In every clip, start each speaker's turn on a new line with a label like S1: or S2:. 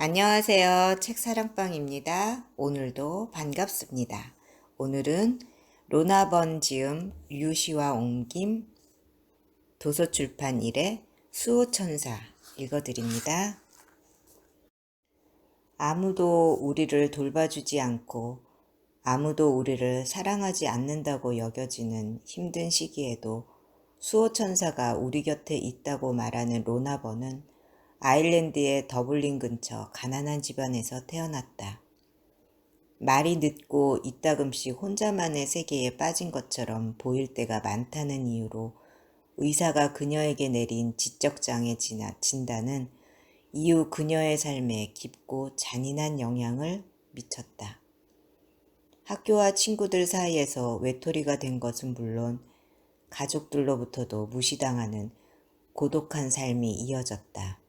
S1: 안녕하세요. 책사랑방입니다. 오늘도 반갑습니다. 오늘은 로나번 지음 유시와 옮김 도서출판 1의 수호천사 읽어드립니다. 아무도 우리를 돌봐주지 않고 아무도 우리를 사랑하지 않는다고 여겨지는 힘든 시기에도 수호천사가 우리 곁에 있다고 말하는 로나번은 아일랜드의 더블린 근처 가난한 집안에서 태어났다. 말이 늦고 이따금씩 혼자만의 세계에 빠진 것처럼 보일 때가 많다는 이유로 의사가 그녀에게 내린 지적장애 진단은 이후 그녀의 삶에 깊고 잔인한 영향을 미쳤다. 학교와 친구들 사이에서 외톨이가 된 것은 물론 가족들로부터도 무시당하는 고독한 삶이 이어졌다.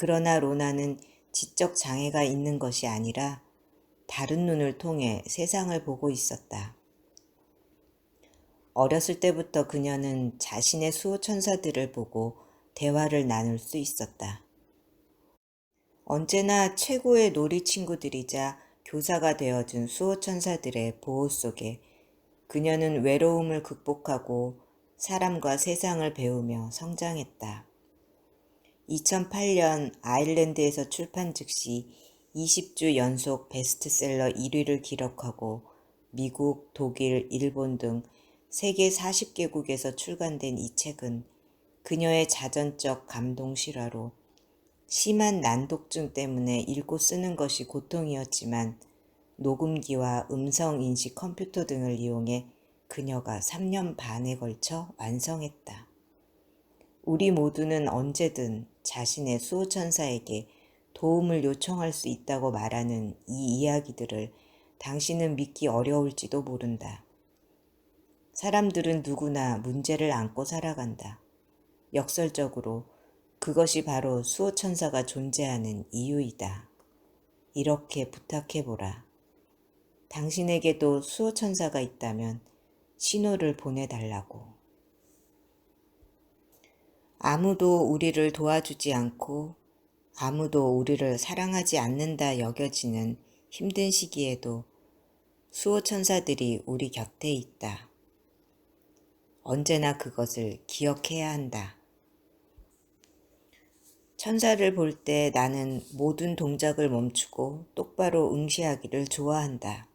S1: 그러나 로나는 지적 장애가 있는 것이 아니라 다른 눈을 통해 세상을 보고 있었다. 어렸을 때부터 그녀는 자신의 수호천사들을 보고 대화를 나눌 수 있었다. 언제나 최고의 놀이 친구들이자 교사가 되어준 수호천사들의 보호 속에 그녀는 외로움을 극복하고 사람과 세상을 배우며 성장했다. 2008년 아일랜드에서 출판 즉시 20주 연속 베스트셀러 1위를 기록하고 미국, 독일, 일본 등 세계 40개국에서 출간된 이 책은 그녀의 자전적 감동 실화로 심한 난독증 때문에 읽고 쓰는 것이 고통이었지만 녹음기와 음성인식 컴퓨터 등을 이용해 그녀가 3년 반에 걸쳐 완성했다. 우리 모두는 언제든 자신의 수호천사에게 도움을 요청할 수 있다고 말하는 이 이야기들을 당신은 믿기 어려울지도 모른다. 사람들은 누구나 문제를 안고 살아간다. 역설적으로 그것이 바로 수호천사가 존재하는 이유이다. 이렇게 부탁해보라. 당신에게도 수호천사가 있다면 신호를 보내달라고. 아무도 우리를 도와주지 않고 아무도 우리를 사랑하지 않는다 여겨지는 힘든 시기에도 수호천사들이 우리 곁에 있다. 언제나 그것을 기억해야 한다. 천사를 볼 때 나는 모든 동작을 멈추고 똑바로 응시하기를 좋아한다.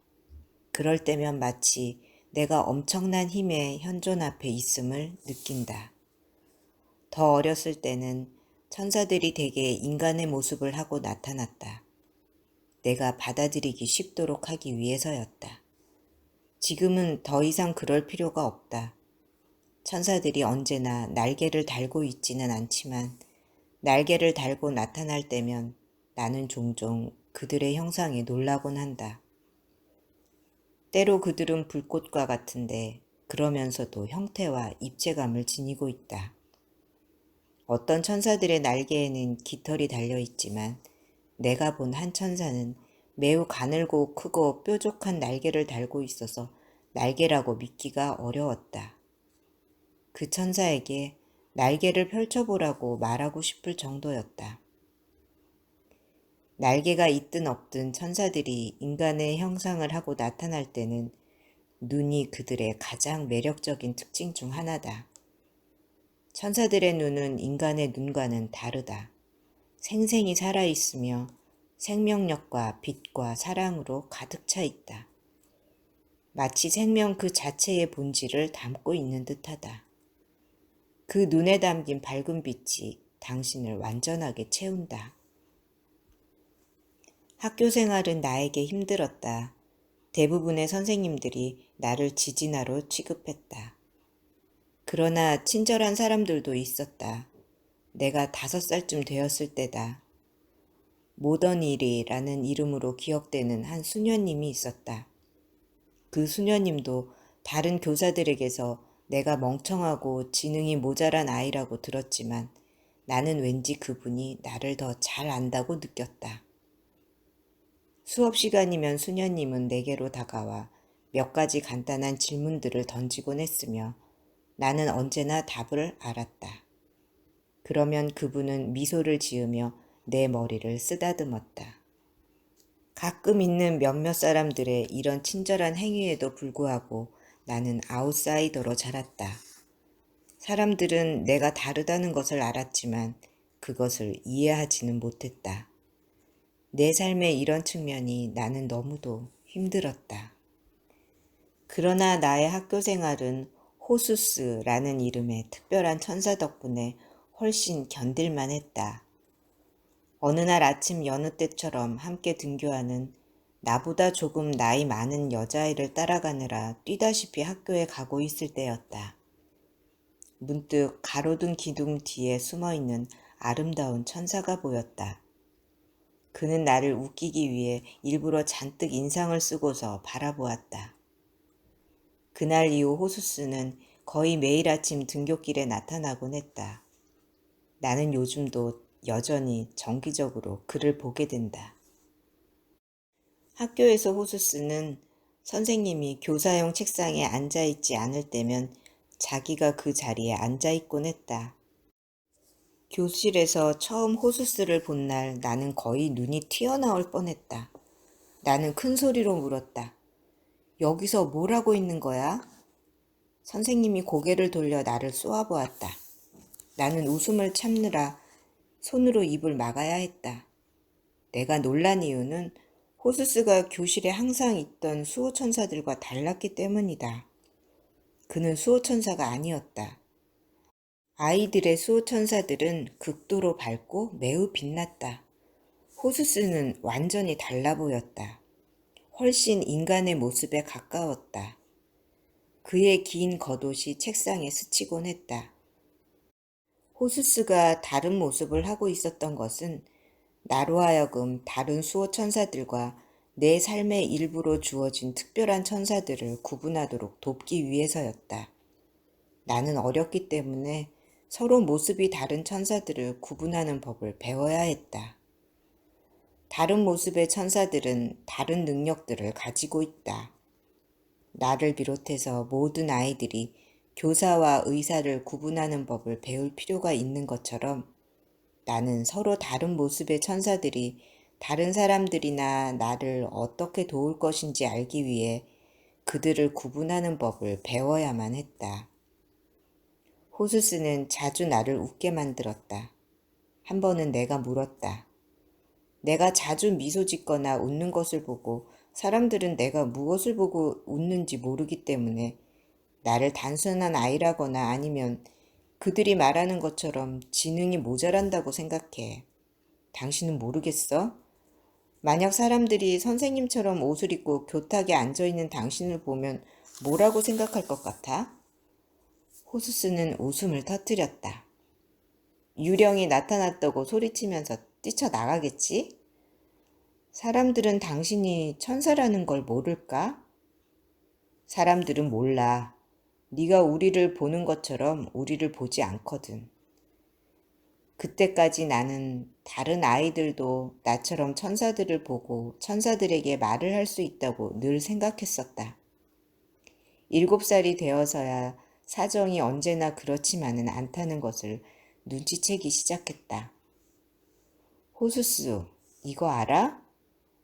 S1: 그럴 때면 마치 내가 엄청난 힘의 현존 앞에 있음을 느낀다. 더 어렸을 때는 천사들이 대개 인간의 모습을 하고 나타났다. 내가 받아들이기 쉽도록 하기 위해서였다. 지금은 더 이상 그럴 필요가 없다. 천사들이 언제나 날개를 달고 있지는 않지만 날개를 달고 나타날 때면 나는 종종 그들의 형상에 놀라곤 한다. 때로 그들은 불꽃과 같은데 그러면서도 형태와 입체감을 지니고 있다. 어떤 천사들의 날개에는 깃털이 달려있지만 내가 본 한 천사는 매우 가늘고 크고 뾰족한 날개를 달고 있어서 날개라고 믿기가 어려웠다. 그 천사에게 날개를 펼쳐보라고 말하고 싶을 정도였다. 날개가 있든 없든 천사들이 인간의 형상을 하고 나타날 때는 눈이 그들의 가장 매력적인 특징 중 하나다. 천사들의 눈은 인간의 눈과는 다르다. 생생히 살아있으며 생명력과 빛과 사랑으로 가득 차 있다. 마치 생명 그 자체의 본질을 담고 있는 듯하다. 그 눈에 담긴 밝은 빛이 당신을 완전하게 채운다. 학교 생활은 나에게 힘들었다. 대부분의 선생님들이 나를 지진아로 취급했다. 그러나 친절한 사람들도 있었다. 내가 5살쯤 되었을 때다. 모던일이라는 이름으로 기억되는 한 수녀님이 있었다. 그 수녀님도 다른 교사들에게서 내가 멍청하고 지능이 모자란 아이라고 들었지만 나는 왠지 그분이 나를 더 잘 안다고 느꼈다. 수업 시간이면 수녀님은 내게로 다가와 몇 가지 간단한 질문들을 던지곤 했으며 나는 언제나 답을 알았다. 그러면 그분은 미소를 지으며 내 머리를 쓰다듬었다. 가끔 있는 몇몇 사람들의 이런 친절한 행위에도 불구하고 나는 아웃사이더로 자랐다. 사람들은 내가 다르다는 것을 알았지만 그것을 이해하지는 못했다. 내 삶의 이런 측면이 나는 너무도 힘들었다. 그러나 나의 학교 생활은 호수스라는 이름의 특별한 천사 덕분에 훨씬 견딜만 했다. 어느 날 아침 여느 때처럼 함께 등교하는 나보다 조금 나이 많은 여자아이를 따라가느라 뛰다시피 학교에 가고 있을 때였다. 문득 가로등 기둥 뒤에 숨어있는 아름다운 천사가 보였다. 그는 나를 웃기기 위해 일부러 잔뜩 인상을 쓰고서 바라보았다. 그날 이후 호수스는 거의 매일 아침 등굣길에 나타나곤 했다. 나는 요즘도 여전히 정기적으로 그를 보게 된다. 학교에서 호수스는 선생님이 교사용 책상에 앉아있지 않을 때면 자기가 그 자리에 앉아있곤 했다. 교실에서 처음 호수스를 본 날 나는 거의 눈이 튀어나올 뻔했다. 나는 큰 소리로 물었다. 여기서 뭘 하고 있는 거야? 선생님이 고개를 돌려 나를 쏘아보았다. 나는 웃음을 참느라 손으로 입을 막아야 했다. 내가 놀란 이유는 호수스가 교실에 항상 있던 수호천사들과 달랐기 때문이다. 그는 수호천사가 아니었다. 아이들의 수호천사들은 극도로 밝고 매우 빛났다. 호수스는 완전히 달라 보였다. 훨씬 인간의 모습에 가까웠다. 그의 긴 겉옷이 책상에 스치곤 했다. 호수스가 다른 모습을 하고 있었던 것은 나로 하여금 다른 수호 천사들과 내 삶의 일부로 주어진 특별한 천사들을 구분하도록 돕기 위해서였다. 나는 어렸기 때문에 서로 모습이 다른 천사들을 구분하는 법을 배워야 했다. 다른 모습의 천사들은 다른 능력들을 가지고 있다. 나를 비롯해서 모든 아이들이 교사와 의사를 구분하는 법을 배울 필요가 있는 것처럼 나는 서로 다른 모습의 천사들이 다른 사람들이나 나를 어떻게 도울 것인지 알기 위해 그들을 구분하는 법을 배워야만 했다. 호수스는 자주 나를 웃게 만들었다. 한 번은 내가 물었다. 내가 자주 미소 짓거나 웃는 것을 보고 사람들은 내가 무엇을 보고 웃는지 모르기 때문에 나를 단순한 아이라거나 아니면 그들이 말하는 것처럼 지능이 모자란다고 생각해. 당신은 모르겠어? 만약 사람들이 선생님처럼 옷을 입고 교탁에 앉아있는 당신을 보면 뭐라고 생각할 것 같아? 호수스는 웃음을 터뜨렸다. 유령이 나타났다고 소리치면서 뛰쳐나가겠지? 사람들은 당신이 천사라는 걸 모를까? 사람들은 몰라. 네가 우리를 보는 것처럼 우리를 보지 않거든. 그때까지 나는 다른 아이들도 나처럼 천사들을 보고 천사들에게 말을 할 수 있다고 늘 생각했었다. 7살이 되어서야 사정이 언제나 그렇지만은 않다는 것을 눈치채기 시작했다. 호수스, 이거 알아?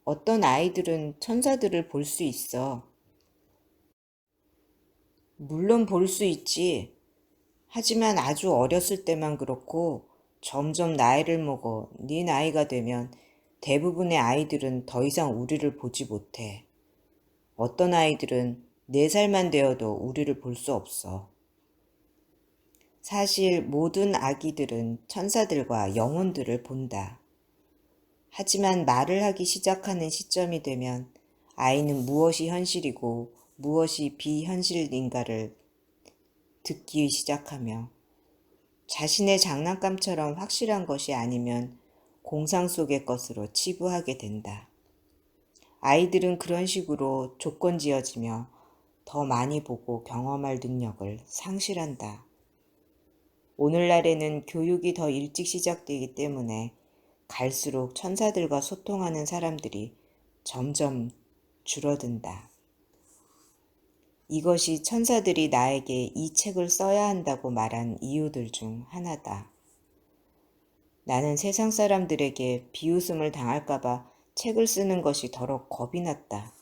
S1: 어떤 아이들은 천사들을 볼 수 있어. 물론 볼 수 있지. 하지만 아주 어렸을 때만 그렇고 점점 나이를 먹어 네 나이가 되면 대부분의 아이들은 더 이상 우리를 보지 못해. 어떤 아이들은 4살만 되어도 우리를 볼 수 없어. 사실 모든 아기들은 천사들과 영혼들을 본다. 하지만 말을 하기 시작하는 시점이 되면 아이는 무엇이 현실이고 무엇이 비현실인가를 듣기 시작하며 자신의 장난감처럼 확실한 것이 아니면 공상 속의 것으로 치부하게 된다. 아이들은 그런 식으로 조건지어지며 더 많이 보고 경험할 능력을 상실한다. 오늘날에는 교육이 더 일찍 시작되기 때문에 갈수록 천사들과 소통하는 사람들이 점점 줄어든다. 이것이 천사들이 나에게 이 책을 써야 한다고 말한 이유들 중 하나다. 나는 세상 사람들에게 비웃음을 당할까봐 책을 쓰는 것이 더러 겁이 났다.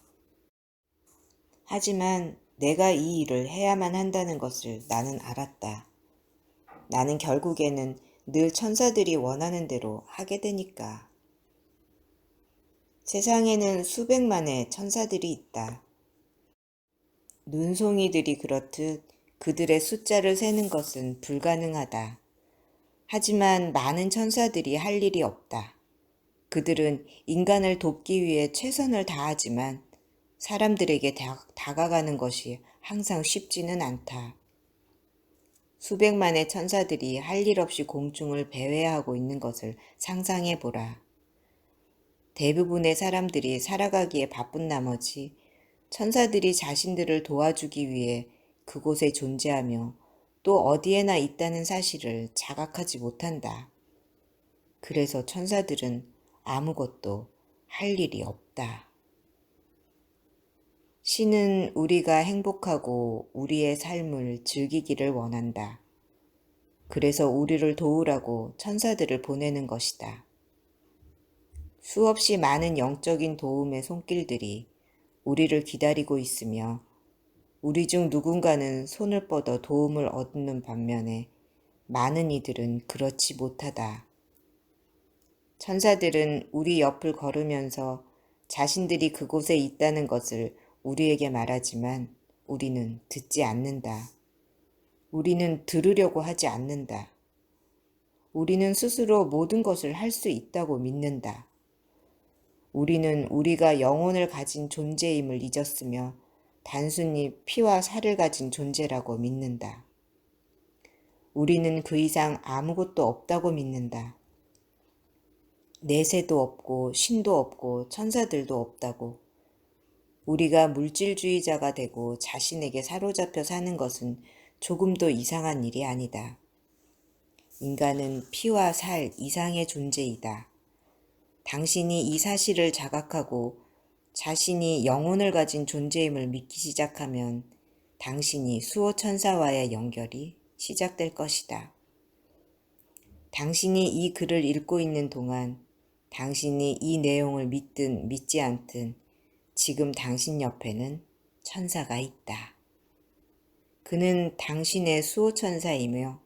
S1: 하지만 내가 이 일을 해야만 한다는 것을 나는 알았다. 나는 결국에는 늘 천사들이 원하는 대로 하게 되니까. 세상에는 수백만의 천사들이 있다. 눈송이들이 그렇듯 그들의 숫자를 세는 것은 불가능하다. 하지만 많은 천사들이 할 일이 없다. 그들은 인간을 돕기 위해 최선을 다하지만 사람들에게 다가가는 것이 항상 쉽지는 않다. 수백만의 천사들이 할 일 없이 공중을 배회하고 있는 것을 상상해 보라. 대부분의 사람들이 살아가기에 바쁜 나머지 천사들이 자신들을 도와주기 위해 그곳에 존재하며 또 어디에나 있다는 사실을 자각하지 못한다. 그래서 천사들은 아무것도 할 일이 없다. 신은 우리가 행복하고 우리의 삶을 즐기기를 원한다. 그래서 우리를 도우라고 천사들을 보내는 것이다. 수없이 많은 영적인 도움의 손길들이 우리를 기다리고 있으며 우리 중 누군가는 손을 뻗어 도움을 얻는 반면에 많은 이들은 그렇지 못하다. 천사들은 우리 옆을 걸으면서 자신들이 그곳에 있다는 것을 우리에게 말하지만 우리는 듣지 않는다. 우리는 들으려고 하지 않는다. 우리는 스스로 모든 것을 할 수 있다고 믿는다. 우리는 우리가 영혼을 가진 존재임을 잊었으며 단순히 피와 살을 가진 존재라고 믿는다. 우리는 그 이상 아무것도 없다고 믿는다. 내세도 없고 신도 없고 천사들도 없다고. 우리가 물질주의자가 되고 자신에게 사로잡혀 사는 것은 조금도 이상한 일이 아니다. 인간은 피와 살 이상의 존재이다. 당신이 이 사실을 자각하고 자신이 영혼을 가진 존재임을 믿기 시작하면 당신이 수호천사와의 연결이 시작될 것이다. 당신이 이 글을 읽고 있는 동안 당신이 이 내용을 믿든 믿지 않든 지금 당신 옆에는 천사가 있다. 그는 당신의 수호천사이며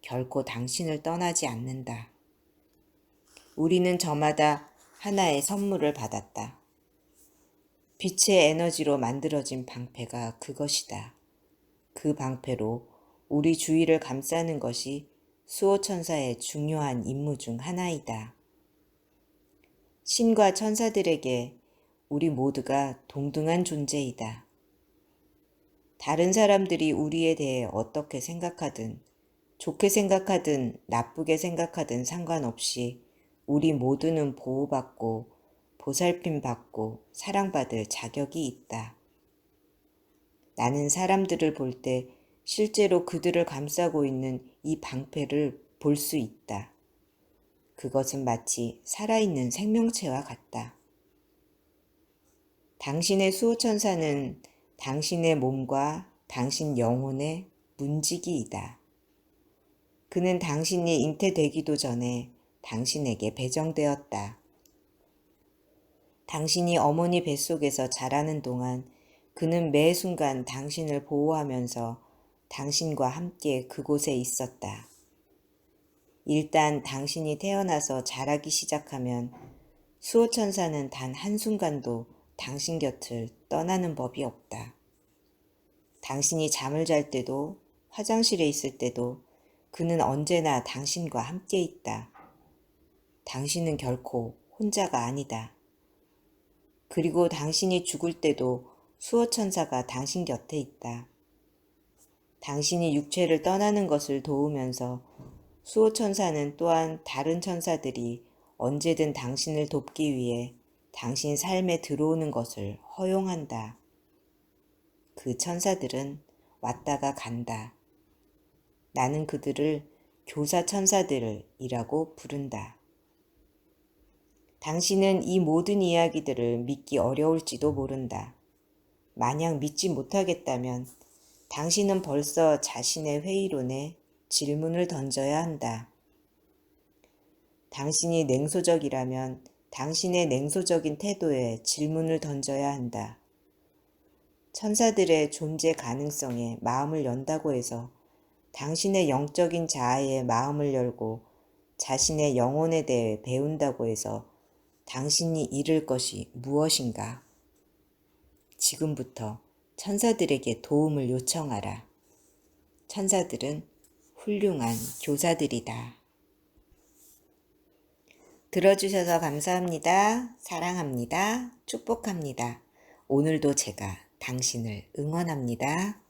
S1: 결코 당신을 떠나지 않는다. 우리는 저마다 하나의 선물을 받았다. 빛의 에너지로 만들어진 방패가 그것이다. 그 방패로 우리 주위를 감싸는 것이 수호천사의 중요한 임무 중 하나이다. 신과 천사들에게 우리 모두가 동등한 존재이다. 다른 사람들이 우리에 대해 어떻게 생각하든, 좋게 생각하든 나쁘게 생각하든 상관없이 우리 모두는 보호받고 보살핌받고 사랑받을 자격이 있다. 나는 사람들을 볼 때 실제로 그들을 감싸고 있는 이 방패를 볼 수 있다. 그것은 마치 살아있는 생명체와 같다. 당신의 수호천사는 당신의 몸과 당신 영혼의 문지기이다. 그는 당신이 잉태되기도 전에 당신에게 배정되었다. 당신이 어머니 뱃속에서 자라는 동안 그는 매 순간 당신을 보호하면서 당신과 함께 그곳에 있었다. 일단 당신이 태어나서 자라기 시작하면 수호천사는 단 한순간도 당신 곁을 떠나는 법이 없다. 당신이 잠을 잘 때도 화장실에 있을 때도 그는 언제나 당신과 함께 있다. 당신은 결코 혼자가 아니다. 그리고 당신이 죽을 때도 수호천사가 당신 곁에 있다. 당신이 육체를 떠나는 것을 도우면서 수호천사는 또한 다른 천사들이 언제든 당신을 돕기 위해 당신 삶에 들어오는 것을 허용한다. 그 천사들은 왔다가 간다. 나는 그들을 교사천사들이라고 부른다. 당신은 이 모든 이야기들을 믿기 어려울지도 모른다. 만약 믿지 못하겠다면 당신은 벌써 자신의 회의론에 질문을 던져야 한다. 당신이 냉소적이라면 당신의 냉소적인 태도에 질문을 던져야 한다. 천사들의 존재 가능성에 마음을 연다고 해서 당신의 영적인 자아에 마음을 열고 자신의 영혼에 대해 배운다고 해서 당신이 잃을 것이 무엇인가? 지금부터 천사들에게 도움을 요청하라. 천사들은 훌륭한 교사들이다. 들어주셔서 감사합니다. 사랑합니다. 축복합니다. 오늘도 제가 당신을 응원합니다.